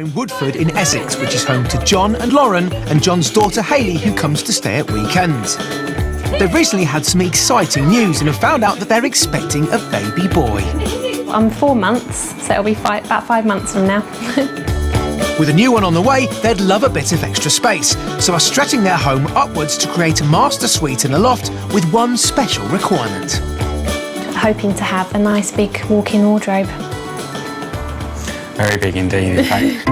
in Woodford in Essex, which is home to John and Lauren and John's daughter Hayley, who comes to stay at weekends. They've recently had some exciting news and have found out that they're expecting a baby boy. I'm 4 months, so it'll be about 5 months from now. With a new one on the way, they'd love a bit of extra space, so are stretching their home upwards to create a master suite and a loft with one special requirement. Hoping to have a nice big walk-in wardrobe. Very big indeed, in fact.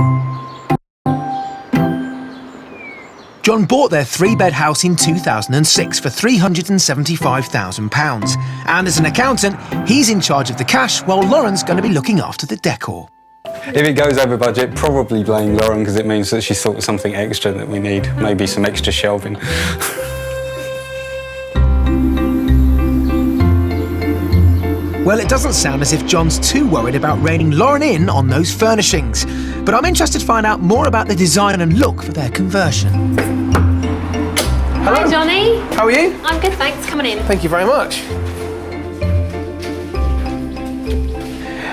John bought their 3-bed house in 2006 for £375,000. And as an accountant, he's in charge of the cash while Lauren's going to be looking after the decor. If it goes over budget, probably blame Lauren, because it means that she's thought of something extra that we need, maybe some extra shelving. Well, it doesn't sound as if John's too worried about reining Lauren in on those furnishings. But I'm interested to find out more about the design and look for their conversion. Hello. Hi, Johnny. How are you? I'm good, thanks. Coming in. Thank you very much.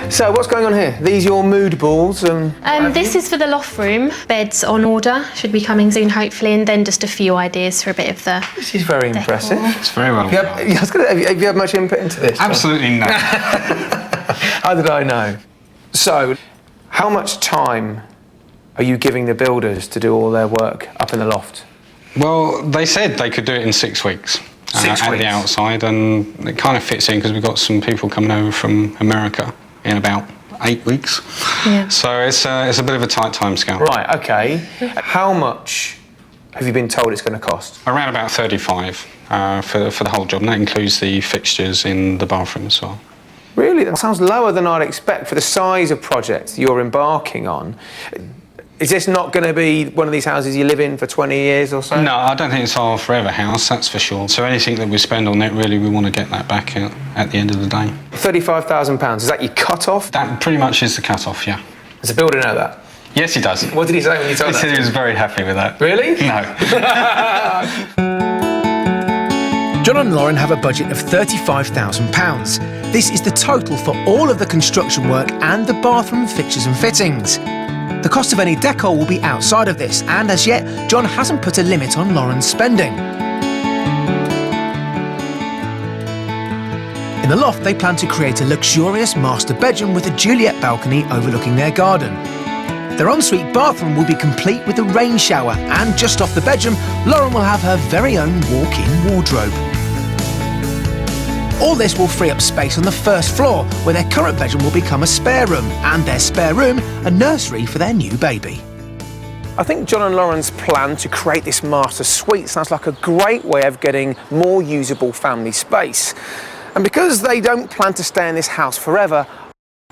So, what's going on here? These your mood balls? This is for the loft room. Beds on order. Should be coming soon, hopefully, and then just a few ideas for a bit of the This is very decor. impressive. It's very well. Have you had much input into this? Absolutely no. How did I know? So, how much time are you giving the builders to do all their work up in the loft? Well, they said they could do it in 6 weeks. 6 At weeks? the outside, and it kind of fits in because we've got some people coming over from America in about 8 weeks. Yeah. So it's a bit of a tight time scale. Right, OK. How much have you been told it's going to cost? Around about 35 for the whole job, and that includes the fixtures in the bathroom as well. Really? That sounds lower than I'd expect for the size of project you're embarking on. Is this not going to be one of these houses you live in for 20 years or so? No, I don't think it's our forever house, that's for sure. So anything that we spend on it, really, we want to get that back at the end of the day. £35,000, is that your cut-off? That pretty much is the cut-off, yeah. Does the builder know that? Yes, he does. What did he say when you told He that? said he was very happy with that. Really? No. John and Lauren have a budget of £35,000. This is the total for all of the construction work and the bathroom fixtures and fittings. The cost of any decor will be outside of this, and as yet, John hasn't put a limit on Lauren's spending. In the loft, they plan to create a luxurious master bedroom with a Juliet balcony overlooking their garden. Their ensuite bathroom will be complete with a rain shower, and just off the bedroom, Lauren will have her very own walk-in wardrobe. All this will free up space on the first floor, where their current bedroom will become a spare room, and their spare room, a nursery for their new baby. I think John and Lauren's plan to create this master suite sounds like a great way of getting more usable family space. And because they don't plan to stay in this house forever,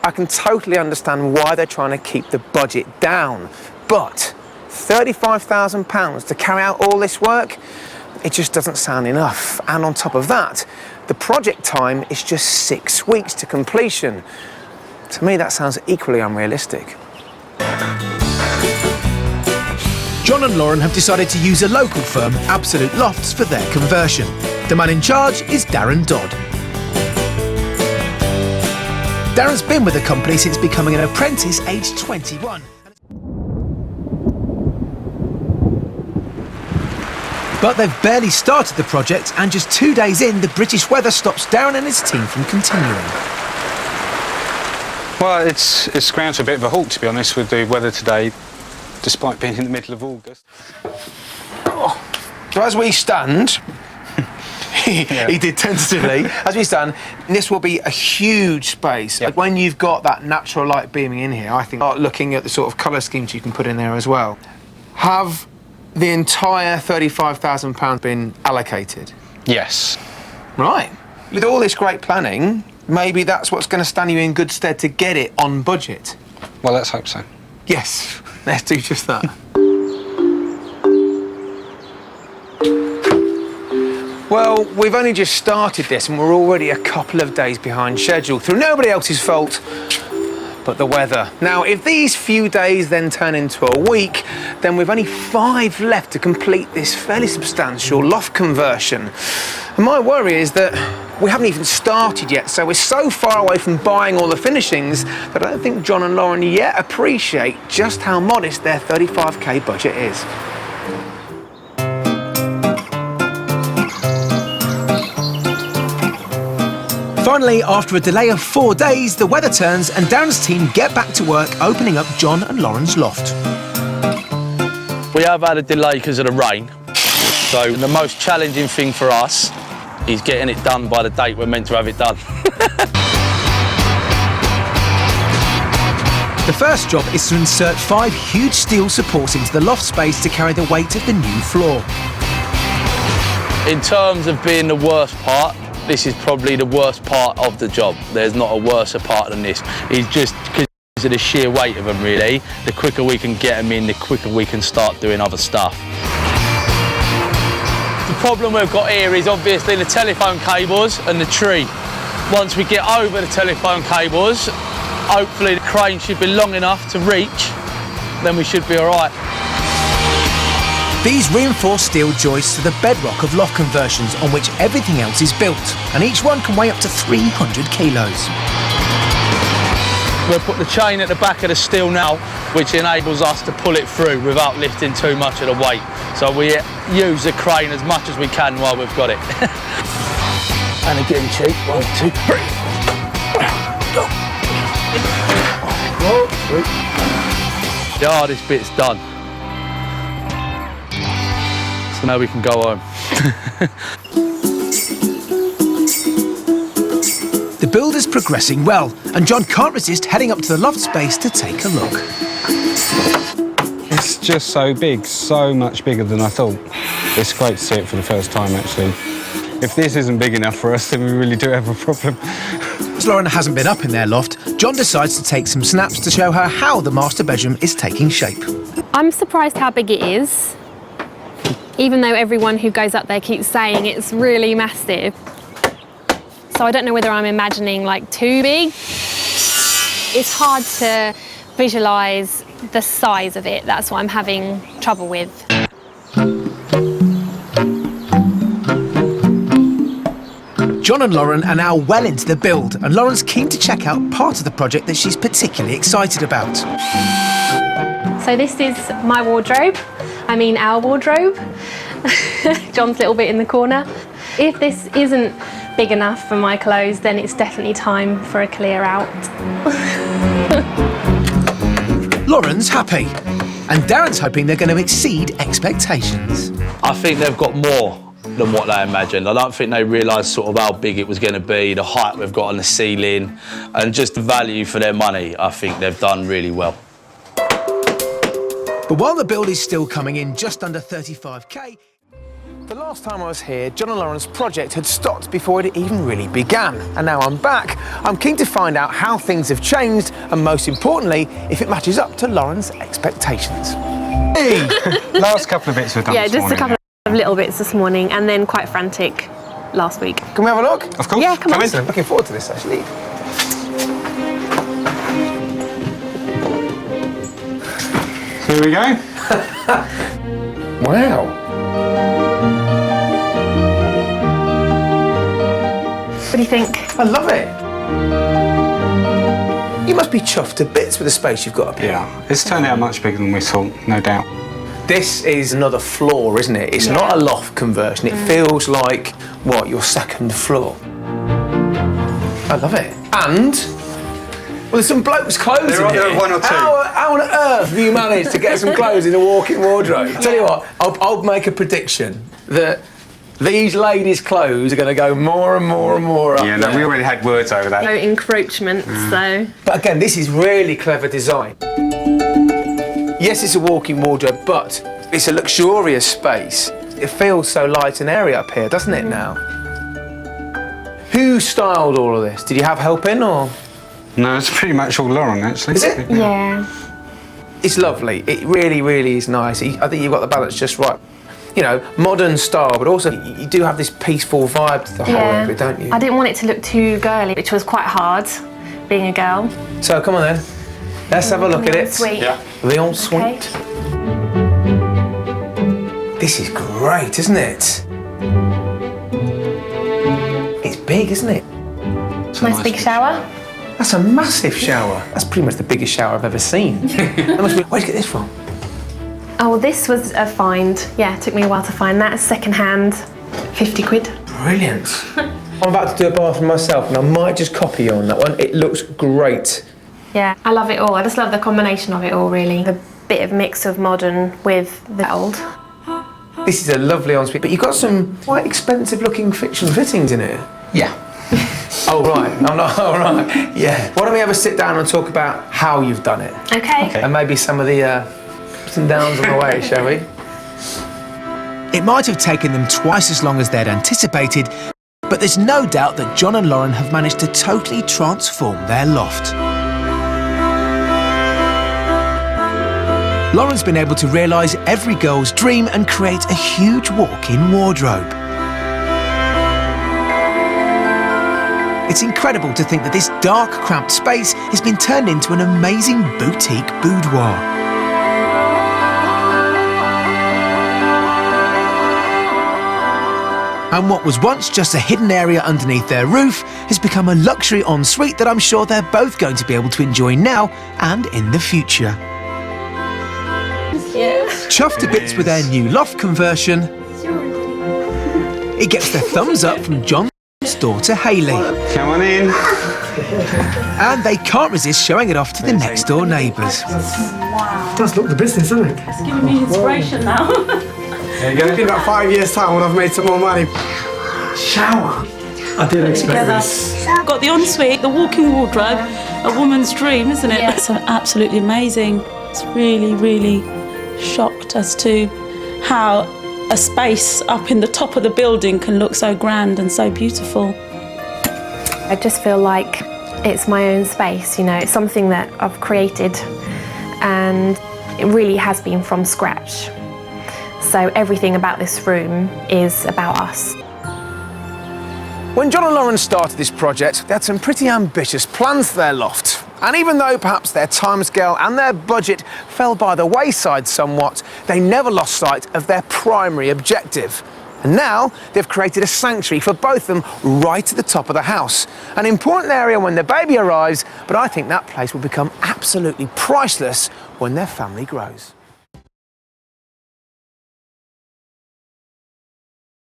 I can totally understand why they're trying to keep the budget down. But £35,000 to carry out all this work? It just doesn't sound enough. And on top of that, the project time is just 6 weeks to completion. To me, that sounds equally unrealistic. John and Lauren have decided to use a local firm, Absolute Lofts, for their conversion. The man in charge is Darren Dodd. Darren's been with the company since becoming an apprentice aged 21. But they've barely started the project, and just 2 days in, the British weather stops Darren and his team from continuing. Well, it's ground to a bit of a halt, to be honest, with the weather today, despite being in the middle of August. Oh. So as we stand, he did tentatively, as we stand, this will be a huge space. Yeah. When you've got that natural light beaming in here, I think looking at the sort of colour schemes you can put in there as well. Have the entire £35,000 been allocated? Yes. Right. With all this great planning, maybe that's what's going to stand you in good stead to get it on budget. Well, let's hope so. Yes, let's do just that. Well, we've only just started this and we're already a couple of days behind schedule, through nobody else's fault but the weather. Now, if these few days then turn into a week, then we've only 5 left to complete this fairly substantial loft conversion. And my worry is that we haven't even started yet, so we're so far away from buying all the finishings that I don't think John and Lauren yet appreciate just how modest their 35k budget is. Finally, after a delay of 4 days, the weather turns and Darren's team get back to work opening up John and Lauren's loft. We have had a delay because of the rain, so the most challenging thing for us is getting it done by the date we're meant to have it done. The first job is to insert 5 huge steel supports into the loft space to carry the weight of the new floor. In terms of being the worst part, this is probably the worst part of the job. There's not a worse part than this. It's just because of the sheer weight of them, really. The quicker we can get them in, the quicker we can start doing other stuff. The problem we've got here is obviously the telephone cables and the tree. Once we get over the telephone cables, hopefully the crane should be long enough to reach, then we should be all right. These reinforced steel joists are the bedrock of loft conversions on which everything else is built, and each one can weigh up to 300 kilos. We'll put the chain at the back of the steel now, which enables us to pull it through without lifting too much of the weight. So we use the crane as much as we can while we've got it. And again, cheek, 1, 2, 3. Go. The hardest bit's done. So now we can go home. The build is progressing well, and John can't resist heading up to the loft space to take a look. It's just so big, so much bigger than I thought. It's great to see it for the first time, actually. If this isn't big enough for us, then we really do have a problem. As Lauren hasn't been up in their loft, John decides to take some snaps to show her how the master bedroom is taking shape. I'm surprised how big it is, even though everyone who goes up there keeps saying it's really massive. So I don't know whether I'm imagining like too big. It's hard to visualise the size of it. That's what I'm having trouble with. John and Lauren are now well into the build, and Lauren's keen to check out part of the project that she's particularly excited about. So this is my wardrobe. I mean our wardrobe. John's little bit in the corner. If this isn't big enough for my clothes, then it's definitely time for a clear out. Lauren's happy, and Darren's hoping they're going to exceed expectations. I think they've got more than what they imagined. I don't think they realised sort of how big it was going to be, the height we've got on the ceiling, and just the value for their money. I think they've done really well. But while the build is still coming in just under 35k, the last time I was here, John and Lauren's project had stopped before it even really began. And now I'm back. I'm keen to find out how things have changed, and most importantly, if it matches up to Lauren's expectations. Hey! Last couple of bits were done Yeah, this just morning. a couple of little bits this morning, and then quite frantic last week. Can we have a look? Of course. Yeah, come on. I'm looking forward to this, actually. Here we go. Wow. What do you think? I love it. You must be chuffed to bits with the space you've got up here. Yeah, it's turned out much bigger than we thought, no doubt. This is another floor, isn't it? It's not a loft conversion. It feels like, what, your second floor? I love it. And, well, there's some blokes' clothes in here. There are one or two. How on earth have you managed to get some clothes in a walk-in wardrobe? Tell you what, I'll make a prediction that these ladies' clothes are going to go more and more and more up Yeah, no, there. we already had words over that. No encroachment, so. But again, this is really clever design. Yes, it's a walk-in wardrobe, but it's a luxurious space. It feels so light and airy up here, doesn't it now? Who styled all of this? Did you have help in, or? No, it's pretty much all Lauren, actually. Is it? Yeah. It's lovely. It really, really is nice. I think you've got the balance just right. You know, modern style, but also you do have this peaceful vibe to the whole area, don't you? I didn't want it to look too girly, which was quite hard, being a girl. So come on then, let's have a look at it. Sweet. Yeah. The ensuite. This is great, isn't it? It's big, isn't it? Nice big shower. That's a massive shower. That's pretty much the biggest shower I've ever seen. Where'd you get this from? Oh, this was a find. Yeah, it took me a while to find that. Second hand, 50 quid. Brilliant. I'm about to do a bathroom myself and I might just copy you on that one. It looks great. Yeah, I love it all. I just love the combination of it all, really. The bit of mix of modern with the old. This is a lovely ensuite, but you've got some quite expensive looking fiction fittings in it. Yeah. Oh, right. I'm not, all right. Yeah. Why don't we have a sit down and talk about how you've done it? Okay. And maybe some of the ups and downs on the way, shall we? It might have taken them twice as long as they'd anticipated, but there's no doubt that John and Lauren have managed to totally transform their loft. Lauren's been able to realise every girl's dream and create a huge walk-in wardrobe. It's incredible to think that this dark, cramped space has been turned into an amazing boutique boudoir. And what was once just a hidden area underneath their roof has become a luxury ensuite that I'm sure they're both going to be able to enjoy now and in the future. Yeah. Chuffed to bits with their new loft conversion, it gets the thumbs up from John's daughter Hayley. Come on in. And they can't resist showing it off to the next door neighbours. It does look the business, doesn't it? It's giving me inspiration now. There you go. In about 5 years' time when I've made some more money. Shower. I didn't expect this. Got the ensuite, the walk-in wardrobe, a woman's dream, isn't it? Yeah. It's absolutely amazing. It's really shocked as to how a space up in the top of the building can look so grand and so beautiful. I just feel like it's my own space, you know, it's something that I've created and it really has been from scratch. So everything about this room is about us. When John and Lauren started this project, they had some pretty ambitious plans for their loft. And even though perhaps their timescale and their budget fell by the wayside somewhat, they never lost sight of their primary objective. And now they've created a sanctuary for both of them right at the top of the house. An important area when their baby arrives, but I think that place will become absolutely priceless when their family grows.